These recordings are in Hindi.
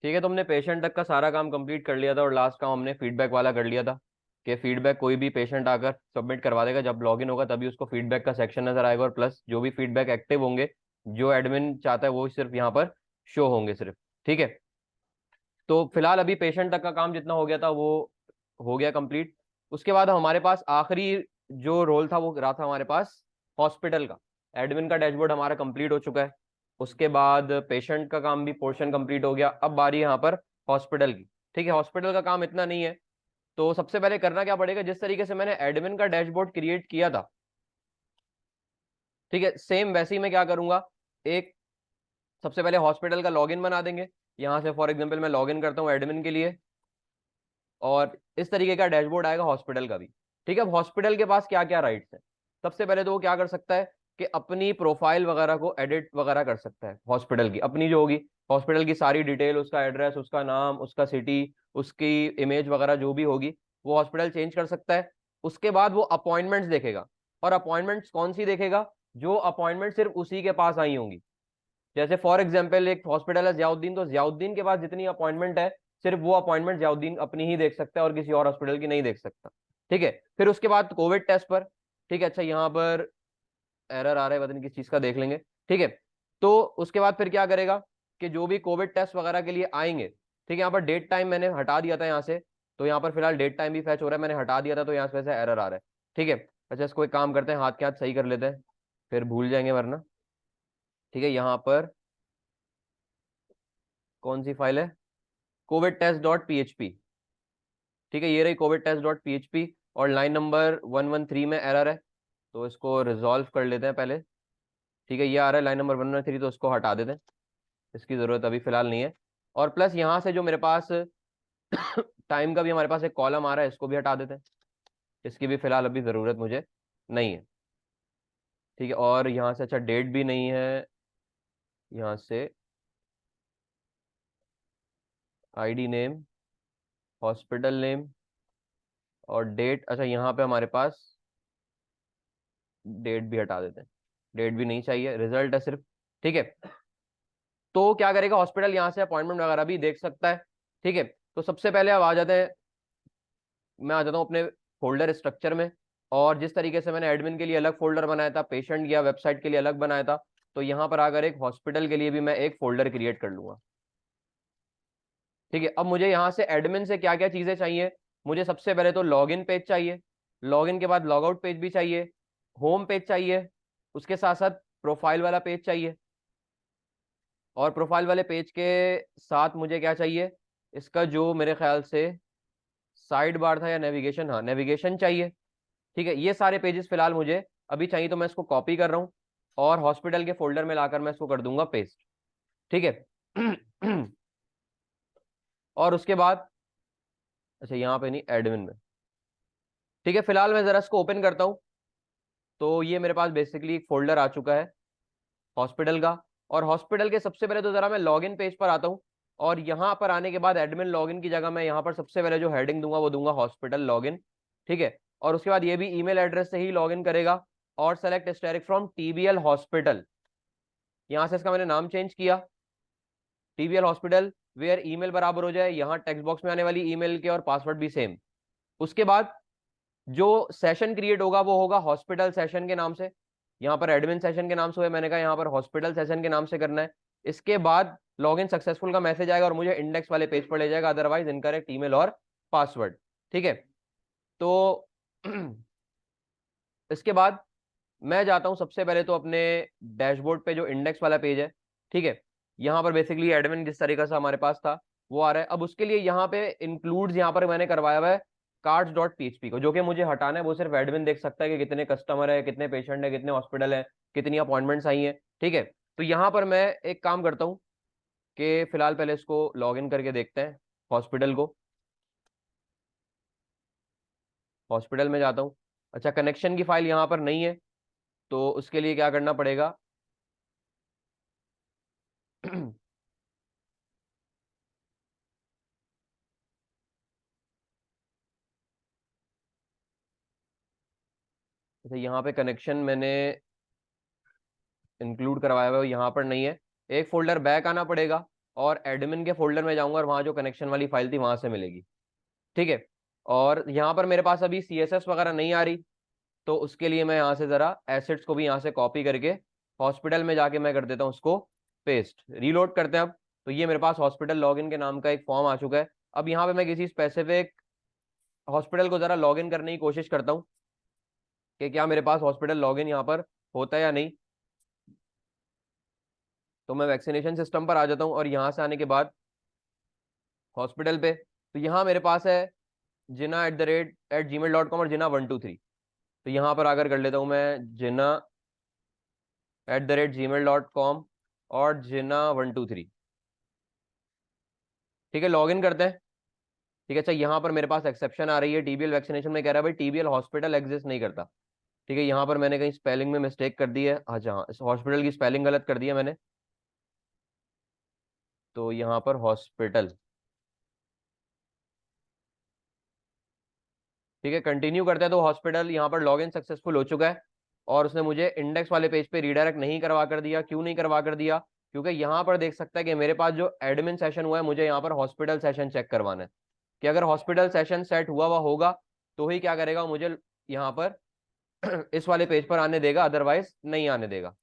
ठीक है, तो हमने पेशेंट तक का सारा काम कंप्लीट कर लिया था और लास्ट काम हमने फीडबैक वाला कर लिया था कि फीडबैक कोई भी पेशेंट आकर सबमिट करवा देगा, जब लॉगिन होगा तभी उसको फीडबैक का सेक्शन नजर आएगा, और प्लस जो भी फीडबैक एक्टिव होंगे जो एडमिन चाहता है वो सिर्फ यहाँ पर शो होंगे सिर्फ। ठीक है, तो फिलहाल अभी पेशेंट तक का काम जितना हो गया था वो हो गया कंप्लीट। उसके बाद हमारे पास आखिरी जो रोल था वो रहा था हमारे पास हॉस्पिटल का। एडमिन का डैशबोर्ड हमारा कंप्लीट हो चुका है, उसके बाद पेशेंट का काम भी पोर्शन कंप्लीट हो गया, अब बारी यहाँ पर हॉस्पिटल की। ठीक है, हॉस्पिटल का काम इतना नहीं है, तो सबसे पहले करना क्या पड़ेगा, जिस तरीके से मैंने एडमिन का डैशबोर्ड क्रिएट किया था, ठीक है, सेम वैसे ही मैं क्या करूंगा, एक सबसे पहले हॉस्पिटल का लॉगिन बना देंगे। यहाँ से फॉर एग्जांपल मैं लॉगिन करता हूँ एडमिन के लिए, और इस तरीके का डैशबोर्ड आएगा हॉस्पिटल का भी। ठीक है, अब हॉस्पिटल के पास क्या क्या राइट्स है, सबसे पहले तो वो क्या कर सकता है कि अपनी प्रोफाइल वगैरह को एडिट वगैरह कर सकता है, हॉस्पिटल की अपनी जो होगी, हॉस्पिटल की सारी डिटेल, उसका एड्रेस, उसका नाम, उसका सिटी, उसकी इमेज वगैरह जो भी होगी वो हॉस्पिटल चेंज कर सकता है। उसके बाद वो अपॉइंटमेंट्स देखेगा, और अपॉइंटमेंट्स कौन सी देखेगा, जो अपॉइंटमेंट सिर्फ उसी के पास आई होंगी। जैसे फॉर एग्जाम्पल एक हॉस्पिटल है जियाउद्दीन, तो जियाउद्दीन के पास जितनी अपॉइंटमेंट है सिर्फ वो अपॉइंटमेंट जियाउद्दीन अपनी ही देख सकता है और किसी और हॉस्पिटल की नहीं देख सकता। ठीक है, फिर उसके बाद कोविड टेस्ट पर, ठीक है, अच्छा यहाँ पर एरर आ रहा है पता नहीं किस चीज का, देख लेंगे। ठीक है, तो उसके बाद फिर क्या करेगा कि जो भी कोविड टेस्ट वगैरह के लिए आएंगे, ठीक है, यहाँ पर डेट टाइम मैंने हटा दिया था यहाँ से, तो यहाँ पर फिलहाल डेट टाइम भी फैच हो रहा है, मैंने हटा दिया था तो यहाँ से वैसे एरर आ रहा है। ठीक है, अच्छा इसको एक काम करते हैं, हाथ के हाथ सही कर लेते हैं, फिर भूल जाएंगे वरना। ठीक है, यहाँ पर कौन सी फाइल है, कोविड टेस्ट डॉट पीएचपी। ठीक है, ये रही कोविड टेस्ट डॉट पीएचपी, और लाइन नंबर 113 में एरर है, तो इसको रिजॉल्व कर लेते हैं पहले। ठीक है, ये आ रहा है लाइन नंबर 113, तो इसको हटा देते हैं, इसकी जरूरत अभी फिलहाल नहीं है। और प्लस यहाँ से जो मेरे पास टाइम का भी हमारे पास एक कॉलम आ रहा है, इसको भी हटा देते हैं, इसकी भी फिलहाल अभी जरूरत मुझे नहीं है। ठीक है, और यहाँ से अच्छा डेट भी नहीं है, यहाँ से आईडी नेम, हॉस्पिटल नेम और डेट, अच्छा यहाँ पे हमारे पास डेट भी हटा देते हैं, डेट भी नहीं चाहिए, रिजल्ट है सिर्फ। ठीक है, तो क्या करेगा हॉस्पिटल, यहाँ से अपॉइंटमेंट वगैरह भी देख सकता है। ठीक है, तो सबसे पहले अब आ जाते हैं, मैं आ जाता हूँ अपने फोल्डर स्ट्रक्चर में, और जिस तरीके से मैंने एडमिन के लिए अलग फोल्डर बनाया था, पेशेंट या वेबसाइट के लिए अलग बनाया था, तो यहाँ पर आकर एक हॉस्पिटल के लिए भी मैं एक फोल्डर क्रिएट कर लूंगा। ठीक है, अब मुझे यहाँ से एडमिन से क्या क्या चीजें चाहिए, मुझे सबसे पहले तो लॉगिन पेज चाहिए, लॉगिन के बाद लॉगआउट पेज भी चाहिए, होम पेज चाहिए, उसके साथ साथ प्रोफाइल वाला पेज चाहिए, और प्रोफाइल वाले पेज के साथ मुझे क्या चाहिए, इसका जो मेरे ख्याल से साइड बार था या नेविगेशन, हाँ नेविगेशन चाहिए। ठीक है, ये सारे पेजेस फिलहाल मुझे अभी चाहिए, तो मैं इसको कॉपी कर रहा हूँ और हॉस्पिटल के फोल्डर में लाकर मैं इसको कर दूंगा पेस्ट। ठीक है और उसके बाद अच्छा यहाँ पे नहीं, एडमिन में। ठीक है, फिलहाल मैं जरा इसको ओपन करता हूँ, तो ये मेरे पास बेसिकली एक फोल्डर आ चुका है हॉस्पिटल का। और हॉस्पिटल के सबसे पहले तो जरा मैं लॉगिन पेज पर आता हूँ, और यहाँ पर आने के बाद एडमिन लॉगिन की जगह मैं यहाँ पर सबसे पहले जो हेडिंग दूंगा वो दूंगा हॉस्पिटल लॉगिन। ठीक है, और उसके बाद ये भी ईमेल एड्रेस से ही लॉगिन करेगा, और सेलेक्ट स्टेरिक फ्रॉम टीबीएल हॉस्पिटल, यहाँ से इसका मैंने नाम चेंज किया, टीबीएल हॉस्पिटल, वेयर ईमेल बराबर हो जाए यहाँ टेक्स्ट बॉक्स में आने वाली ईमेल के, और पासवर्ड भी सेम। उसके बाद जो सेशन क्रिएट होगा वो होगा हॉस्पिटल सेशन के नाम से, यहाँ पर एडमिन सेशन के नाम से हुआ, मैंने कहा यहाँ पर हॉस्पिटल सेशन के नाम से करना है। इसके बाद लॉगिन सक्सेसफुल का मैसेज आएगा और मुझे इंडेक्स वाले पेज पर ले जाएगा, अदरवाइज इनकरेक्ट ईमेल और पासवर्ड। ठीक है, तो इसके बाद मैं जाता हूं सबसे पहले तो अपने डैशबोर्ड पे जो इंडेक्स वाला पेज है। ठीक है, यहाँ पर बेसिकली एडमिन जिस तरीके से हमारे पास था वो आ रहा है, अब उसके लिए यहाँ पे इंक्लूड्स यहाँ पर मैंने करवाया हुआ है कार्ड्स डॉट पीएचपी को, जो कि मुझे हटाना है, वो सिर्फ एडमिन देख सकता है कि कितने कस्टमर है, कितने पेशेंट है, कितने हॉस्पिटल है, कितनी अपॉइंटमेंट्स आई हैं। ठीक है, तो यहाँ पर मैं एक काम करता हूँ कि फिलहाल पहले इसको लॉग इन करके देखते हैं हॉस्पिटल को, हॉस्पिटल में जाता हूँ। अच्छा कनेक्शन की फाइल यहाँ पर नहीं है, तो उसके लिए क्या करना पड़ेगा अच्छा यहाँ पे कनेक्शन मैंने इंक्लूड करवाया हुआ है, यहाँ पर नहीं है, एक फोल्डर बैक आना पड़ेगा, और एडमिन के फोल्डर में जाऊंगा और वहां जो कनेक्शन वाली फाइल थी वहां से मिलेगी। ठीक है। और यहाँ पर मेरे पास अभी CSS वगैरह नहीं आ रही, तो उसके लिए मैं यहाँ से जरा एसेट्स को भी यहाँ से कॉपी करके हॉस्पिटल में जाके मैं कर देता हूँ उसको पेस्ट। रीलोड करते हैं अब। तो ये मेरे पास हॉस्पिटल लॉगिन के नाम का एक फॉर्म आ चुका है। अब यहाँ पे मैं किसी स्पेसिफिक हॉस्पिटल को जरा लॉगिन करने की कोशिश करता हूँ कि क्या मेरे पास हॉस्पिटल लॉगिन यहाँ पर होता है या नहीं। तो मैं वैक्सीनेशन सिस्टम पर आ जाता हूँ और यहाँ से आने के बाद हॉस्पिटल पे, तो यहाँ मेरे पास है jinnah@gmail.com और jinnah123। तो यहाँ पर आकर कर लेता हूँ मैं jinnah@gmail.com और jinnah123। ठीक है, लॉगिन करते हैं। ठीक है, अच्छा यहाँ पर मेरे पास एक्सेप्शन आ रही है TBL वैक्सीनेशन में, कह रहा है भाई TBL हॉस्पिटल एग्जिस्ट नहीं करता। ठीक है, यहाँ पर मैंने कहीं स्पेलिंग में मिस्टेक कर दी है। अच्छा हाँ, इस हॉस्पिटल की स्पेलिंग गलत कर दी है मैंने। तो यहाँ पर हॉस्पिटल, ठीक है कंटिन्यू करते हैं। तो हॉस्पिटल यहाँ पर लॉगिन सक्सेसफुल हो चुका है और उसने मुझे इंडेक्स वाले पेज पे रीडायरेक्ट नहीं करवा कर दिया। क्यों नहीं करवा कर दिया? क्योंकि यहाँ पर देख सकता है कि मेरे पास जो एडमिन सेशन हुआ है, मुझे यहाँ पर हॉस्पिटल सेशन चेक करवाना है कि अगर हॉस्पिटल सेशन सेट हुआ हुआ होगा तो ही क्या करेगा, मुझे यहाँ पर इस वाले पेज पर आने देगा, अदरवाइज नहीं आने देगा।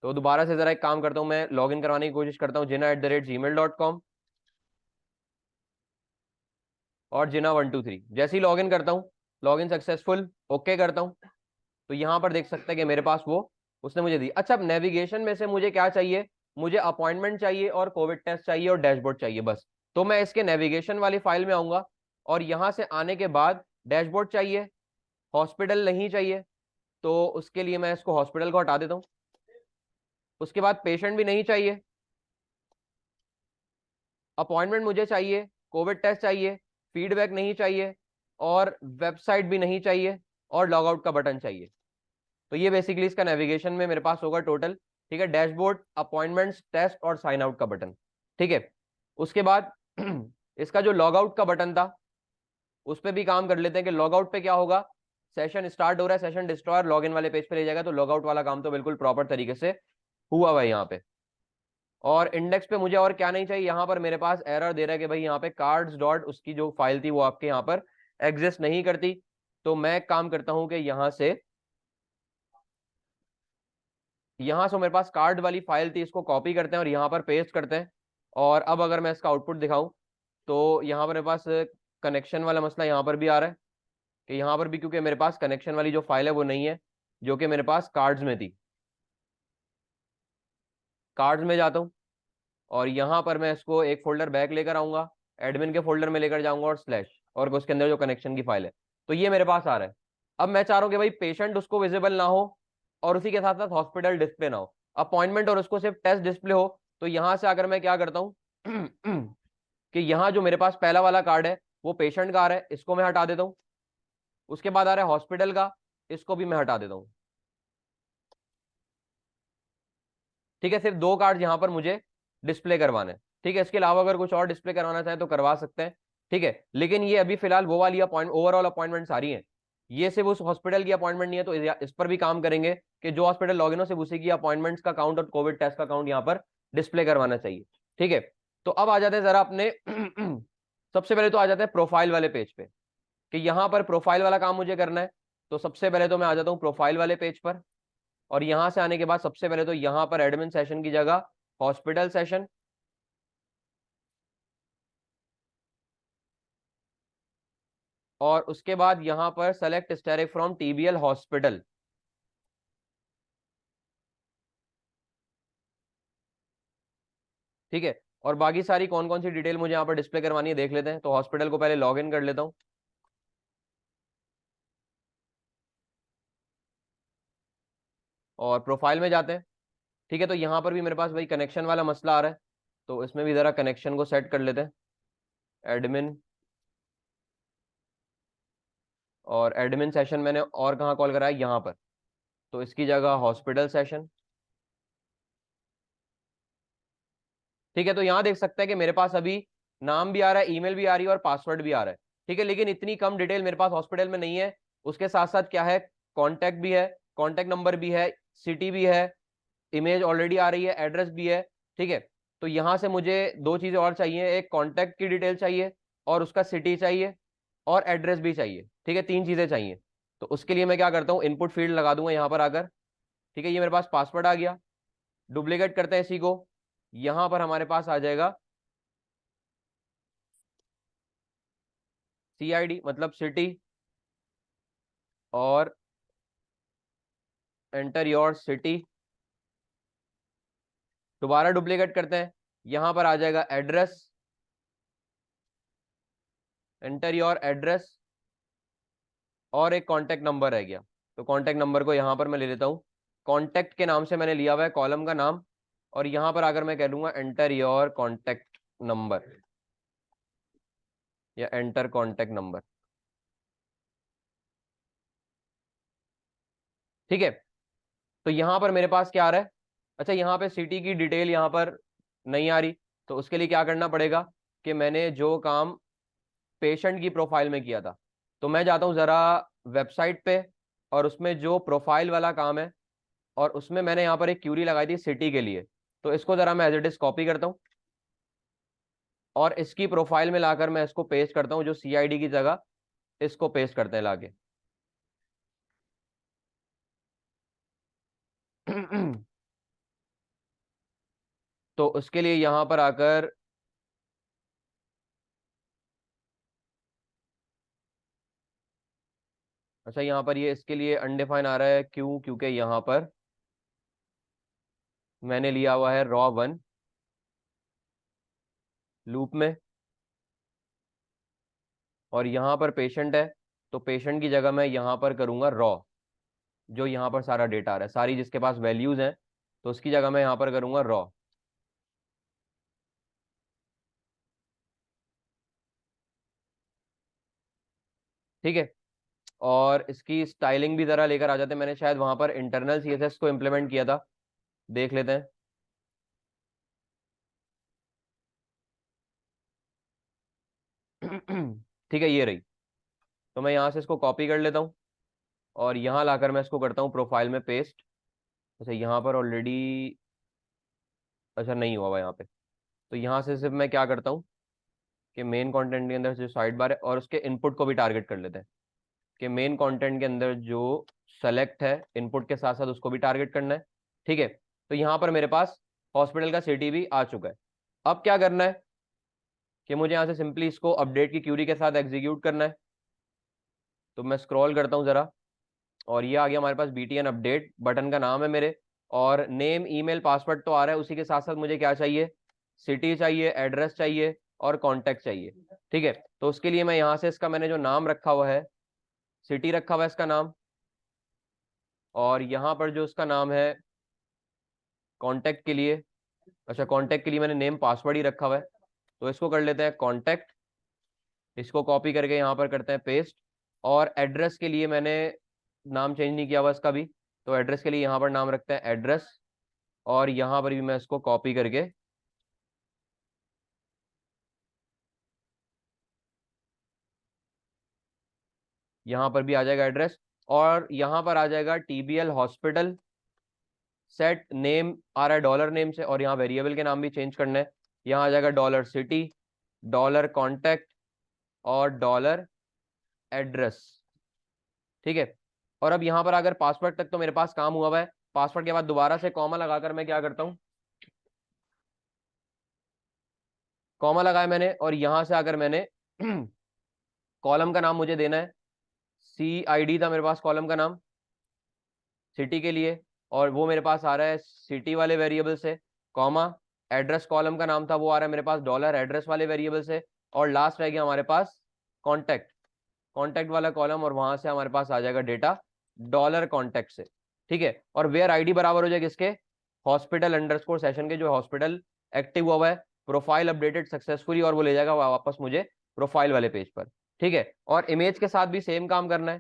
तो दोबारा से जरा एक काम करता हूँ, मैं लॉगिन करवाने की कोशिश करता हूँ jinnah@gmail.com और jinnah123। जैसे ही लॉगिन करता हूँ, लॉगिन सक्सेसफुल, ओके करता हूँ, तो यहाँ पर देख सकते हैं कि मेरे पास वो उसने मुझे दी। अच्छा, अब नेविगेशन में से मुझे क्या चाहिए? मुझे अपॉइंटमेंट चाहिए और कोविड टेस्ट चाहिए और डैशबोर्ड चाहिए बस। तो मैं इसके नेविगेशन वाली फाइल में आऊंगा और यहाँ से आने के बाद डैशबोर्ड चाहिए, हॉस्पिटल नहीं चाहिए, तो उसके लिए मैं इसको हॉस्पिटल को हटा देता हूँ। उसके बाद पेशेंट भी नहीं चाहिए, अपॉइंटमेंट मुझे चाहिए, कोविड टेस्ट चाहिए, फीडबैक नहीं चाहिए और वेबसाइट भी नहीं चाहिए और लॉग आउट का बटन चाहिए। तो ये बेसिकली इसका नेविगेशन में मेरे पास होगा टोटल। ठीक है, डैशबोर्ड, अपॉइंटमेंट्स, टेस्ट और साइन आउट का बटन। ठीक है, उसके बाद इसका जो लॉग आउट का बटन था उस पर भी काम कर लेते हैं कि लॉग आउट पे क्या होगा। सेशन स्टार्ट हो रहा है, सेशन डिस्ट्रॉयर लॉगिन वाले पेज पे ले जाएगा, तो लॉग आउट वाला काम तो बिल्कुल प्रॉपर तरीके से हुआ हुआ है यहाँ पे। और इंडेक्स पे मुझे और क्या नहीं चाहिए, यहाँ पर मेरे पास एरर दे रहा है कि भाई यहाँ पे कार्ड्स डॉट उसकी जो फाइल थी वो आपके यहाँ पर एग्जिस्ट नहीं करती। तो मैं काम करता हूँ कि यहाँ से मेरे पास कार्ड वाली फाइल थी, इसको कॉपी करते हैं और यहाँ पर पेस्ट करते हैं। और अब अगर मैं इसका आउटपुट दिखाऊं तो यहाँ पर मेरे पास कनेक्शन वाला मसला यहाँ पर भी आ रहा है कि यहाँ पर भी, क्योंकि मेरे पास कनेक्शन वाली जो फाइल है वो नहीं है जो कि मेरे पास कार्ड्स में थी। कार्ड्स में जाता हूँ और यहाँ पर मैं इसको एक फोल्डर बैक लेकर आऊंगा, एडमिन के फोल्डर में लेकर जाऊंगा और स्लैश और उसके अंदर जो कनेक्शन की फाइल है, तो ये मेरे पास आ रहा है। अब मैं चाह रहा हूँ कि भाई पेशेंट उसको विजिबल ना हो और उसी के साथ साथ हॉस्पिटल डिस्प्ले ना हो, अपॉइंटमेंट और उसको सिर्फ टेस्ट डिस्प्ले हो। तो यहां से अगर मैं क्या करता हूँ कि यहाँ जो मेरे पास पहला वाला कार्ड है वो पेशेंट का आ रहा है, इसको मैं हटा देता हूँ। उसके बाद आ रहा है हॉस्पिटल का, इसको भी मैं हटा देता हूँ। ठीक है, सिर्फ दो कार्ड यहाँ पर मुझे डिस्प्ले करवाने। ठीक है, इसके अलावा अगर कुछ और डिस्प्ले करवाना चाहे तो करवा सकते हैं। ठीक है, लेकिन ये अभी फिलहाल वो वाली ओवरऑल अपॉइंटमेंट सारी हैं, ये सिर्फ उस हॉस्पिटल की अपॉइंटमेंट नहीं है। तो इस पर भी काम करेंगे कि जो हॉस्पिटल लॉगिन हो सिर्फ उसी की अपॉइंटमेंट्स का काउंट और कोविड टेस्ट का काउंट यहाँ पर डिस्प्ले करवाना चाहिए। ठीक है, तो अब आ जाते हैं जरा अपने सबसे पहले तो आ जाते हैं प्रोफाइल वाले पेज पे कि यहाँ पर प्रोफाइल वाला काम मुझे करना है। तो सबसे पहले तो मैं आ जाता हूँ प्रोफाइल वाले पेज पर और यहां से आने के बाद सबसे पहले तो यहां पर एडमिन सेशन की जगह हॉस्पिटल सेशन, और उसके बाद यहां पर select steric from TBL hospital. ठीक है, और बाकी सारी कौन कौन सी डिटेल मुझे यहाँ पर डिस्प्ले करवानी है देख लेते हैं। तो हॉस्पिटल को पहले लॉग इन कर लेता हूँ और प्रोफाइल में जाते हैं। ठीक है, तो यहाँ पर भी मेरे पास वही कनेक्शन वाला मसला आ रहा है, तो इसमें भी जरा कनेक्शन को सेट कर लेते हैं। एडमिन, और एडमिन सेशन मैंने और कहाँ कॉल करा है, यहाँ पर, तो इसकी जगह हॉस्पिटल सेशन। ठीक है, तो यहाँ देख सकते हैं कि मेरे पास अभी नाम भी आ रहा है, ईमेल भी आ रही है और पासवर्ड भी आ रहा है। ठीक है, लेकिन इतनी कम डिटेल मेरे पास हॉस्पिटल में नहीं है। उसके साथ साथ क्या है, कॉन्टैक्ट भी है, कॉन्टैक्ट नंबर भी है, सिटी भी है, इमेज ऑलरेडी आ रही है, एड्रेस भी है। ठीक है, तो यहाँ से मुझे दो चीजें और चाहिए, एक कॉन्टैक्ट की डिटेल चाहिए और उसका सिटी चाहिए और एड्रेस भी चाहिए। ठीक है, तीन चीजें चाहिए। तो उसके लिए मैं क्या करता हूँ, इनपुट फील्ड लगा दूंगा यहाँ पर आकर। ठीक है, ये मेरे पास पासवर्ड आ गया। डुप्लीकेट करते हैं इसी को, यहां पर हमारे पास आ जाएगा CID मतलब सिटी, और एंटर योर सिटी। दोबारा डुप्लीकेट करते हैं, यहां पर आ जाएगा एड्रेस, एंटर योर एड्रेस, और एक कॉन्टेक्ट नंबर रह गया। तो कॉन्टेक्ट नंबर को यहां पर मैं ले लेता हूं, कॉन्टेक्ट के नाम से मैंने लिया हुआ है कॉलम का नाम, और यहां पर आकर मैं कह लूंगा एंटर योर कॉन्टेक्ट नंबर या एंटर कॉन्टेक्ट नंबर। ठीक है, तो यहां पर मेरे पास क्या आ रहा है, अच्छा यहाँ पे सिटी की डिटेल यहाँ पर नहीं आ रही। तो उसके लिए क्या करना पड़ेगा कि मैंने जो काम पेशेंट की प्रोफाइल में किया था, तो मैं जाता हूँ जरा वेबसाइट पे, और उसमें जो प्रोफाइल वाला काम है, और उसमें मैंने यहाँ पर एक क्यूरी लगाई थी सिटी के लिए। तो इसको जरा मैं एज इट इज कॉपी करता हूँ, और इसकी प्रोफाइल में लाकर मैं इसको पेस्ट करता हूँ, जो CID की जगह इसको पेस्ट करते हैं लाके। तो उसके लिए यहां पर आकर, अच्छा यहाँ पर ये इसके लिए अनडिफाइन आ रहा है, क्यों? क्योंकि यहाँ पर मैंने लिया हुआ है रॉ 1 लूप में, और यहाँ पर पेशेंट है, तो पेशेंट की जगह मैं यहाँ पर करूंगा रॉ, जो यहाँ पर सारा डेटा आ रहा है, सारी जिसके पास वैल्यूज हैं, तो उसकी जगह मैं यहाँ पर करूंगा रॉ। ठीक है, और इसकी स्टाइलिंग भी जरा लेकर आ जाते हैं, मैंने शायद वहां पर इंटरनल CSS को इम्प्लीमेंट किया था, देख लेते हैं। ठीक है, ये रही। तो मैं यहाँ से इसको कॉपी कर लेता हूँ, और यहाँ लाकर मैं इसको करता हूँ प्रोफाइल में पेस्ट। अच्छा यहाँ पर ऑलरेडी, अच्छा नहीं हुआ हुआ यहाँ पे। तो यहाँ से सिर्फ मैं क्या करता हूँ कि मेन कंटेंट के अंदर जो साइड बार है, और उसके इनपुट को भी टारगेट कर लेते हैं, कि मेन कंटेंट के अंदर जो सेलेक्ट है इनपुट के साथ साथ उसको भी टारगेट करना है। ठीक है, तो यहाँ पर मेरे पास हॉस्पिटल का सिटी भी आ चुका है। अब क्या करना है कि मुझे यहाँ से सिंपली इसको अपडेट की क्यूरी के साथ एग्जीक्यूट करना है। तो मैं स्क्रॉल करता हूँ जरा, और ये आ गया हमारे पास BTN अपडेट, बटन का नाम है मेरे, और नेम ईमेल पासवर्ड तो आ रहा है, उसी के साथ साथ मुझे क्या चाहिए, सिटी चाहिए, एड्रेस चाहिए, और कॉन्टैक्ट चाहिए। ठीक है, तो उसके लिए मैं यहाँ से इसका मैंने जो नाम रखा हुआ है, सिटी रखा हुआ है इसका नाम, और यहाँ पर जो इसका नाम है कॉन्टैक्ट के लिए, अच्छा कॉन्टैक्ट के लिए मैंने नेम पासवर्ड ही रखा हुआ है, तो इसको कर लेते हैं कॉन्टैक्ट, इसको कॉपी करके यहाँ पर करते हैं पेस्ट। और एड्रेस के लिए मैंने नाम चेंज नहीं किया हुआ इसका भी, तो एड्रेस के लिए यहाँ पर नाम रखते हैं एड्रेस, और यहाँ पर भी मैं इसको कॉपी करके यहाँ पर भी आ जाएगा एड्रेस, और यहाँ पर आ जाएगा TBL हॉस्पिटल। सेट नेम आ रहा है डॉलर नेम से, और यहाँ वेरिएबल के नाम भी चेंज करना है, यहाँ आ जाएगा डॉलर सिटी, डॉलर कॉन्टैक्ट, और डॉलर एड्रेस। ठीक है, और अब यहाँ पर अगर पासवर्ड तक तो मेरे पास काम हुआ हुआ है, पासवर्ड के बाद दोबारा से कॉमा लगाकर मैं क्या करता हूँ, कॉमा लगाया मैंने, और यहां से आकर मैंने कॉलम का नाम मुझे देना है, CID था मेरे पास कॉलम का नाम सिटी के लिए, और वो मेरे पास आ रहा है सिटी वाले वेरिएबल से, कॉमा एड्रेस कॉलम का नाम था वो आ रहा है मेरे पास डॉलर एड्रेस वाले वेरिएबल से, और लास्ट रह गया हमारे पास कॉन्टैक्ट, कॉन्टैक्ट वाला कॉलम, और वहां से हमारे पास आ जाएगा डेटा डॉलर कॉन्टैक्ट से। ठीक है, और वेयर ID बराबर हो जाएगा किसके, हॉस्पिटल अंडरस्कोर सेशन के, जो हॉस्पिटल एक्टिव हुआ है, प्रोफाइल अपडेटेड सक्सेसफुली, और वो ले जाएगा वापस मुझे प्रोफाइल वाले पेज पर। ठीक है, और इमेज के साथ भी सेम काम करना है,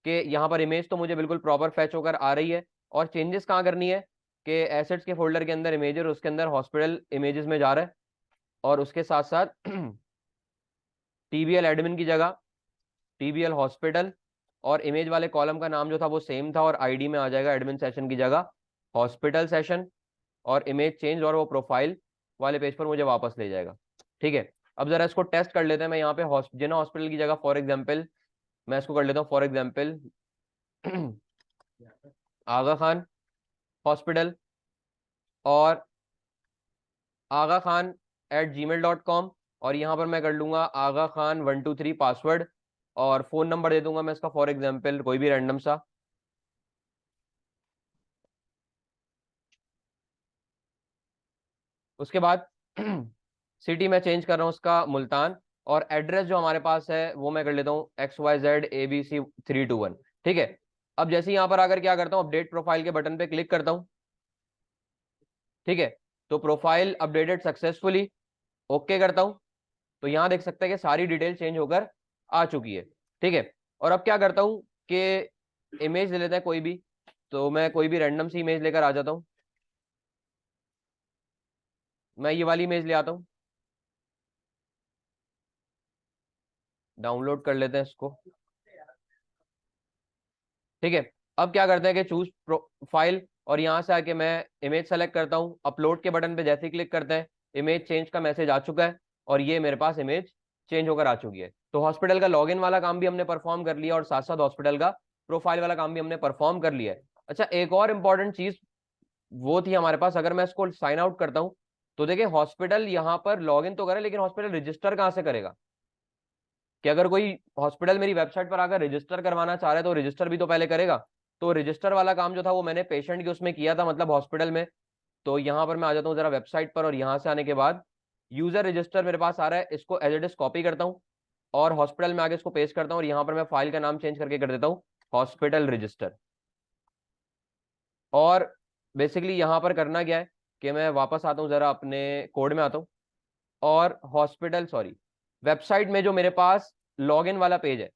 कि यहाँ पर इमेज तो मुझे बिल्कुल प्रॉपर फैच होकर आ रही है, और चेंजेस कहाँ करनी है कि एसेट्स के फोल्डर के अंदर इमेज और उसके अंदर हॉस्पिटल इमेजेस में जा रहा है, और उसके साथ साथ TBL एडमिन की जगह TBL हॉस्पिटल, और इमेज वाले कॉलम का नाम जो था वो सेम था, और ID में आ जाएगा एडमिन सेशन की जगह हॉस्पिटल सेशन, और इमेज चेंज और वो प्रोफाइल वाले पेज पर मुझे वापस ले जाएगा। ठीक है, अब जरा इसको टेस्ट कर लेते हैं। मैं यहाँ पे जिना हॉस्पिटल की जगह फॉर एग्जाम्पल मैं इसको कर लेता हूँ, for example Aga Khan hospital, और आगा खान @gmail.com, और यहाँ पर मैं कर लूंगा आगा खान 123 पासवर्ड, और फोन नंबर दे दूंगा मैं इसका फॉर एग्जाम्पल कोई भी रैंडम सा। उसके बाद सिटी मैं चेंज कर रहा हूँ उसका मुल्तान, और एड्रेस जो हमारे पास है वो मैं कर लेता हूँ XYZ ABC321। ठीक है, अब जैसे यहाँ पर आकर क्या करता हूँ, अपडेट प्रोफाइल के बटन पे क्लिक करता हूँ। ठीक है, तो प्रोफाइल अपडेटेड सक्सेसफुली, ओके करता हूँ। तो यहाँ देख सकते हैं कि सारी डिटेल चेंज होकर आ चुकी है। ठीक है, और अब क्या करता हूँ कि इमेज ले लेते हैं कोई भी, तो मैं कोई भी रैंडम सी इमेज लेकर आ जाता हूँ। मैं ये वाली इमेज ले आता हूँ, डाउनलोड कर लेते हैं इसको। ठीक है, अब क्या करते हैं कि चूज प्रोफाइल, और यहाँ से आके मैं इमेज सेलेक्ट करता हूँ। अपलोड के बटन पे जैसे ही क्लिक करते हैं इमेज चेंज का मैसेज आ चुका है, और ये मेरे पास इमेज चेंज होकर आ चुकी है। तो हॉस्पिटल का लॉगिन वाला काम भी हमने परफॉर्म कर लिया, और साथ साथ हॉस्पिटल का प्रोफाइल वाला काम भी हमने परफॉर्म कर लिया है। अच्छा, एक और इंपॉर्टेंट चीज वो थी हमारे पास, अगर मैं इसको साइन आउट करता हूँ तो देखिए हॉस्पिटल यहाँ पर लॉगिन तो करे, लेकिन हॉस्पिटल रजिस्टर कहाँ से करेगा? कि अगर कोई हॉस्पिटल मेरी वेबसाइट पर आकर रजिस्टर करवाना चाह रहा है तो रजिस्टर भी तो पहले करेगा। तो रजिस्टर वाला काम जो था वो मैंने पेशेंट के उसमें किया था, मतलब हॉस्पिटल में। तो यहाँ पर मैं आ जाता हूँ जरा वेबसाइट पर, और यहाँ से आने के बाद यूजर रजिस्टर मेरे पास आ रहा है, इसको एज इट इज कॉपी करता हूँ और हॉस्पिटल में आगे इसको पेस्ट करता हूँ, और यहाँ पर मैं फाइल का नाम चेंज करके कर देता हूँ हॉस्पिटल रजिस्टर। और बेसिकली यहाँ पर करना क्या है कि मैं वापस आता हूँ, जरा अपने कोड में आता हूँ, और हॉस्पिटल सॉरी वेबसाइट में जो मेरे पास लॉगिन वाला पेज है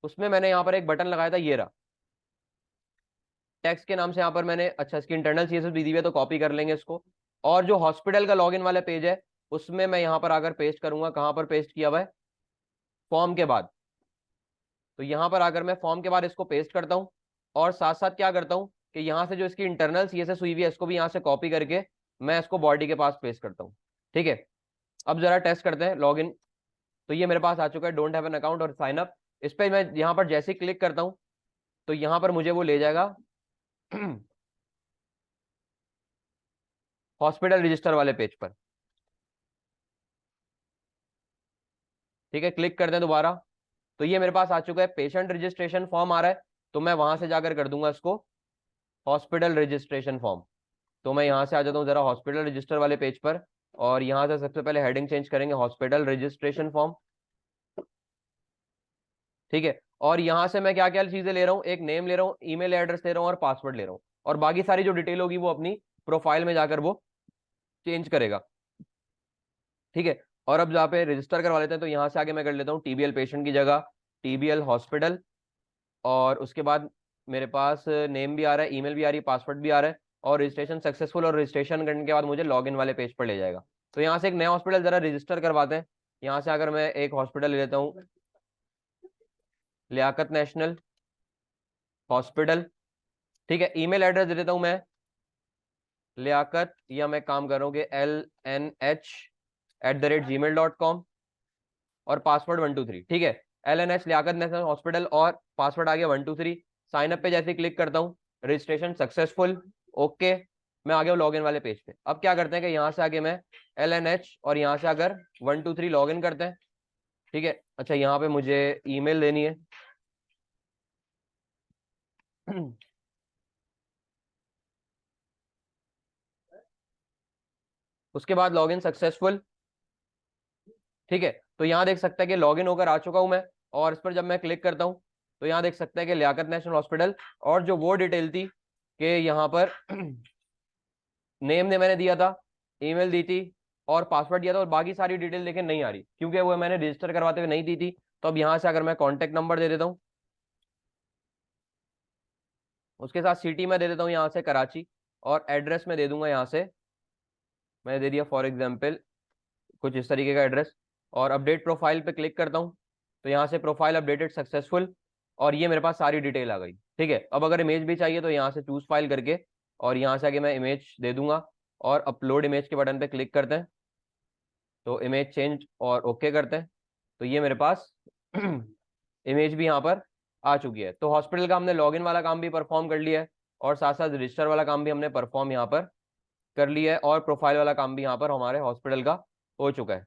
उसमें मैंने यहाँ पर एक बटन लगाया था, ये रहा टेक्स्ट के नाम से। यहाँ पर मैंने, अच्छा इसकी इंटरनल CSS भी दी हुई है तो कॉपी कर लेंगे इसको। और जो हॉस्पिटल का लॉगिन वाला पेज है उसमें मैं यहाँ पर आकर पेस्ट करूंगा। कहाँ पर पेस्ट किया हुआ है? फॉर्म के बाद। तो यहाँ पर आकर मैं फॉर्म के बाद इसको पेस्ट करता हूँ, और साथ साथ क्या करता हूँ कि यहाँ से जो इसकी इंटरनल CSS हुई हुई है इसको भी यहाँ से कॉपी करके मैं इसको बॉडी के पास पेस्ट करता हूँ। ठीक है, अब जरा टेस्ट करते हैं लॉगिन। तो ये मेरे पास आ चुका है, डोंट हैव एन अकाउंट और साइन अप। इस पर मैं यहाँ पर जैसे ही क्लिक करता हूँ तो यहाँ पर मुझे वो ले जाएगा हॉस्पिटल रजिस्टर वाले पेज पर। ठीक है, क्लिक करते हैं दोबारा, तो ये मेरे पास आ चुका है, पेशेंट रजिस्ट्रेशन फॉर्म आ रहा है। तो मैं वहां से जाकर कर दूंगा इसको हॉस्पिटल रजिस्ट्रेशन फॉर्म। तो मैं यहाँ से आ जाता हूँ जरा हॉस्पिटल रजिस्टर वाले पेज पर, और यहाँ से सबसे पहले हेडिंग चेंज करेंगे हॉस्पिटल रजिस्ट्रेशन फॉर्म। ठीक है, और यहाँ से मैं क्या क्या चीजें ले रहा हूँ, एक नेम ले रहा हूँ, ईमेल एड्रेस ले रहा हूँ, और पासवर्ड ले रहा हूँ, और बाकी सारी जो डिटेल होगी वो अपनी प्रोफाइल में जाकर वो चेंज करेगा। ठीक है, और अब जहाँ पे रजिस्टर करवा लेते हैं तो यहाँ से आगे मैं कर लेता हूँ TBL पेशेंट की जगह TBL हॉस्पिटल, और उसके बाद मेरे पास नेम भी आ रहा है, ईमेल भी आ रही है, पासवर्ड भी आ रहा है, और रजिस्ट्रेशन सक्सेसफुल, और रजिस्ट्रेशन करने के बाद मुझे लॉगिन वाले पेज पर ले जाएगा। तो यहाँ से एक नया हॉस्पिटल जरा रजिस्टर करवाते हैं। यहाँ से अगर मैं एक हॉस्पिटल ले लेता हूँ, लियाकत नेशनल हॉस्पिटल। ठीक है, ईमेल एड्रेस दे देता हूँ मैं लियाकत, या मैं काम कर रहा हूँ कि LNH@gmail.com, और पासवर्ड 123। ठीक है, LNH लियाकत नेशनल हॉस्पिटल, और पासवर्ड आ गया 123। साइन अप पे जैसे क्लिक करता हूँ रजिस्ट्रेशन सक्सेसफुल, ओके। मैं आ गया लॉगिन वाले पेज पे। अब क्या करते हैं कि यहाँ से आगे मैं LNH, और यहाँ से अगर 123 लॉगिन करते हैं। ठीक है, अच्छा यहाँ पे मुझे ईमेल देनी है उसके बाद लॉगिन सक्सेसफुल। ठीक है, तो यहाँ देख सकते हैं कि लॉगिन होकर आ चुका हूं मैं, और इस पर जब मैं क्लिक करता हूँ तो यहाँ देख सकते हैं कि लियाकत नेशनल हॉस्पिटल, और जो वो डिटेल थी कि यहाँ पर नेम ने मैंने दिया था, ईमेल दी थी, और पासवर्ड दिया था, और बाकी सारी डिटेल लेकिन नहीं आ रही क्योंकि वो मैंने रजिस्टर करवाते हुए नहीं दी थी। तो अब यहाँ से अगर मैं कॉन्टेक्ट नंबर दे देता हूँ, उसके साथ सिटी में दे देता हूँ यहाँ से कराची, और एड्रेस में दे दूंगा यहाँ से, मैंने दे दिया फॉर एग्जाम्पल कुछ इस तरीके का एड्रेस, और अपडेट प्रोफाइल पे क्लिक करता हूँ तो यहाँ से प्रोफाइल अपडेटेड सक्सेसफुल, और ये मेरे पास सारी डिटेल आ गई। ठीक है, अब अगर इमेज भी चाहिए तो यहाँ से चूज फाइल करके, और यहाँ से आगे मैं इमेज दे दूंगा, और अपलोड इमेज के बटन पे क्लिक करते हैं, तो इमेज चेंज और ओके करते हैं, तो ये मेरे पास इमेज भी यहाँ पर आ चुकी है। तो हॉस्पिटल का हमने लॉगिन वाला काम भी परफॉर्म कर लिया है, और साथ साथ रजिस्टर वाला काम भी हमने परफॉर्म यहाँ पर कर लिया है, और प्रोफाइल वाला काम भी यहाँ पर हमारे हॉस्पिटल का हो चुका है।